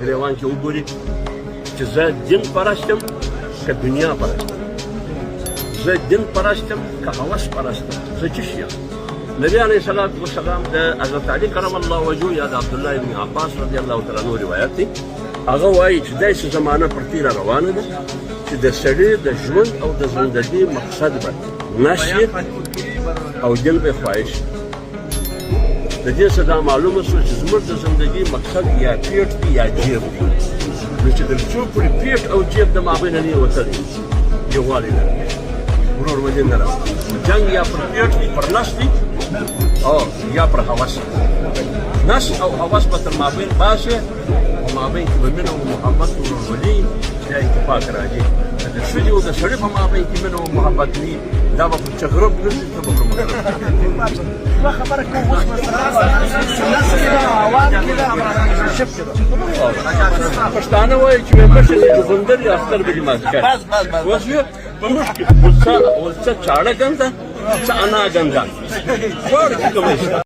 ریوان کې وګوري چې زه دین پرستم که دنیا پرستم، زه دین پرستم که هوس پرستم، زه څه شی یم؟ نبی علیه الصلاة والسلام د حضرت علی کرم الله وجهه یا د عبدالله بن عباس رضی الله تعالی عنه روایت دی. هغه وایي چې داسې زمانه پر تېره روانه ده چې د سړي د ژوند او د زندګۍ مقصد به نشي او دل به خواهش. د دې څخه دا معلومه شوه چې زموږ د زندګۍ مقصد یا پیټ دی یا جیب دی. نو چې تر څو پورې پیټ او جیب د مابینه نه وتلی یووالی نه راځي، ورورولي نه راځي. جنګ یا پر پیټ دی، پر نس دی او یا پر هوس. نس او هوس به تر مابین باسي، په مابین کې به مینه او محبت او ورورولي دا اتفاق راځي. د ښځې او د سړي په مابین کې مینه او محبت وي، دا به په چغرب ګرځي، ته به ما خبرك كويس الناس كده عوام كده شف كده پښتانه وایي چې مشر دې ګوندر یا اختر به دې مات کړي. اوس یې په موږ کې ولڅه چاړه ګنده څه انا ګنده